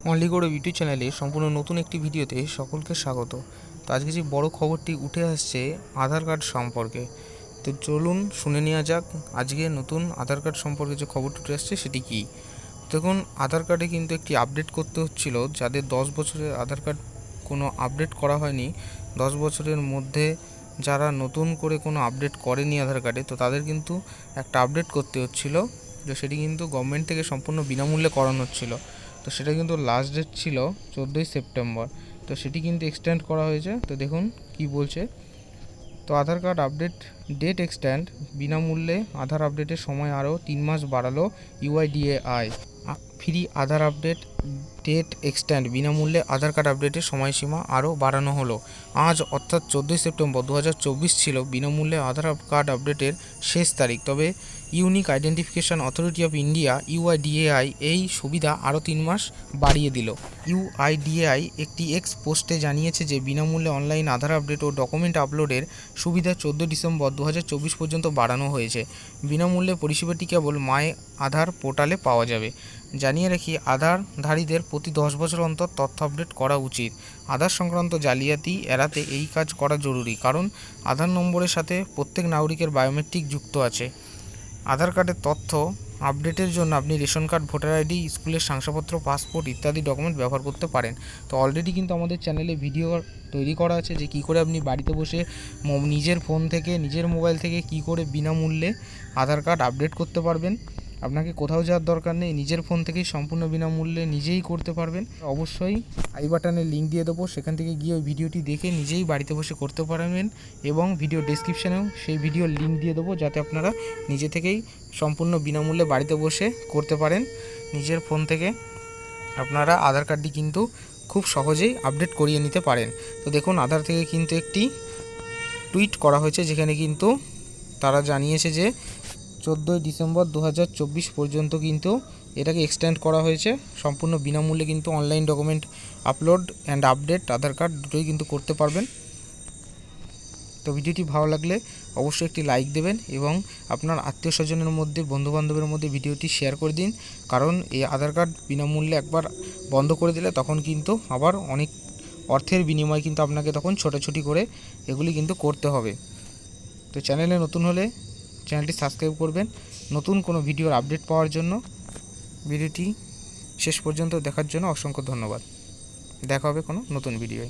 অনলিগড় YouTube চ্যানেলে সম্পূর্ণ নতুন একটি ভিডিওতে সকলকে স্বাগত। তো আজকে যে বড় খবরটি উঠে আসছে আধার কার্ড সম্পর্কে, তো চলুন শুনে নেওয়া যাক আজকে নতুন আধার কার্ড সম্পর্কে যে খবরটি উঠে আসছে সেটি কী। দেখুন, আধার কার্ডে কিন্তু একটি আপডেট করতে হচ্ছিল, যাদের 10 বছরের আধার কার্ড কোনো আপডেট করা হয়নি, 10 বছরের মধ্যে যারা নতুন করে কোনো আপডেট করেনি আধার কার্ডে, তো তাদের কিন্তু একটা আপডেট করতে হচ্ছিল, তো সেটি কিন্তু গভর্নমেন্ট থেকে সম্পূর্ণ বিনামূল্যে করানো হচ্ছিল। তো সেটা কিন্তু লাস্ট ডেট ছিল 14ই সেপ্টেম্বর, তো সেটি কিন্তু এক্সটেন্ড করা হয়েছে। তো দেখুন কি বলছে। তো আধার কার্ড আপডেট ডেট এক্সটেন্ড, বিনামূল্যে আধার আপডেটের সময় আরও 3 মাস বাড়ালো ইউআইডিএআই। ফ্রি আধার আপডেট ডেট এক্সটেন্ড, বিনামূল্যে আধার কার্ড আপডেটের সময়সীমা আরও বাড়ানো হলো। আজ অর্থাৎ 14ই সেপ্টেম্বর 2024 ছিল বিনামূল্যে আধার কার্ড আপডেটের শেষ তারিখ। তবে unique identification authority of India UIDAI এই সুবিধা আরও 3 মাস বাড়িয়ে দিল। ইউআইডিএআই একটি এক্স পোস্টে জানিয়েছে যে বিনামূল্যে অনলাইন আধার আপডেট ও ডকুমেন্ট আপলোডের সুবিধা 14 ডিসেম্বর 2024 পর্যন্ত বাড়ানো হয়েছে। বিনামূল্যে পরিষেবাটি কেবল মাই আধার পোর্টালে পাওয়া যাবে। জানিয়ে রাখি, আধারধারীদের প্রতি 10 বছর অন্তর তথ্য আপডেট করা উচিত। আধার সংক্রান্ত জালিয়াতি এড়াতে এই কাজ করা জরুরি, কারণ আধার নম্বরের সাথে প্রত্যেক নাগরিকের বায়োমেট্রিক যুক্ত আছে। আধার কার্ডের তথ্য আপডেটের জন্য আপনি রেশন কার্ড, ভোটার আইডি, স্কুলের শংসাপত্র, পাসপোর্ট ইত্যাদি ডকুমেন্ট ব্যবহার করতে পারেন। তো অলরেডি কিন্তু আমাদের চ্যানেলে ভিডিও তৈরি করা আছে যে কী করে আপনি বাড়িতে বসে নিজের ফোন থেকে, নিজের মোবাইল থেকে কী করে বিনামূল্যে আধার কার্ড আপডেট করতে পারবেন। আপনাকে কোথাও যাওয়ার দরকার নেই, নিজের ফোন থেকেই সম্পূর্ণ বিনামূল্যে নিজেই করতে পারবেন। অবশ্যই আই বাটনে লিঙ্ক দিয়ে দেবো, সেখান থেকে গিয়ে ওই ভিডিওটি দেখে নিজেই বাড়িতে বসে করতে পারবেন, এবং ভিডিও ডেসক্রিপশানেও সেই ভিডিওর লিঙ্ক দিয়ে দেবো, যাতে আপনারা নিজে থেকেই সম্পূর্ণ বিনামূল্যে বাড়িতে বসে করতে পারেন। নিজের ফোন থেকে আপনারা আধার কার্ডটি কিন্তু খুব সহজেই আপডেট করিয়ে নিতে পারেন। তো দেখুন, আধার থেকে কিন্তু একটি টুইট করা হয়েছে, যেখানে কিন্তু তারা জানিয়েছে যে 14ই ডিসেম্বর 2024 পর্যন্ত কিন্তু এটাকে এক্সটেন্ড করা হয়েছে। সম্পূর্ণ বিনামূল্যে কিন্তু online document upload and update Aadhaar card দুটোই কিন্তু করতে পারবেন। তো ভিডিওটি ভালো লাগলে অবশ্যই একটি লাইক দেবেন, এবং আপনার আত্মীয় স্বজনের মধ্যে, বন্ধুবান্ধবের মধ্যে ভিডিওটি শেয়ার করে দিন, কারণ এই আধার কার্ড বিনামূল্যে একবার বন্ধ করে দিলে তখন কিন্তু আবার অনেক অর্থের বিনিময়ে কিন্তু আপনাকে তখন ছোটাছুটি করে এগুলি কিন্তু করতে হবে। তো চ্যানেলে নতুন হলে চ্যানেলটি সাবস্ক্রাইব করবেন নতুন কোনো ভিডিওর আপডেট পাওয়ার জন্য। ভিডিওটি শেষ পর্যন্ত দেখার জন্য অসংখ্য ধন্যবাদ। দেখা হবে কোনো নতুন ভিডিওয়।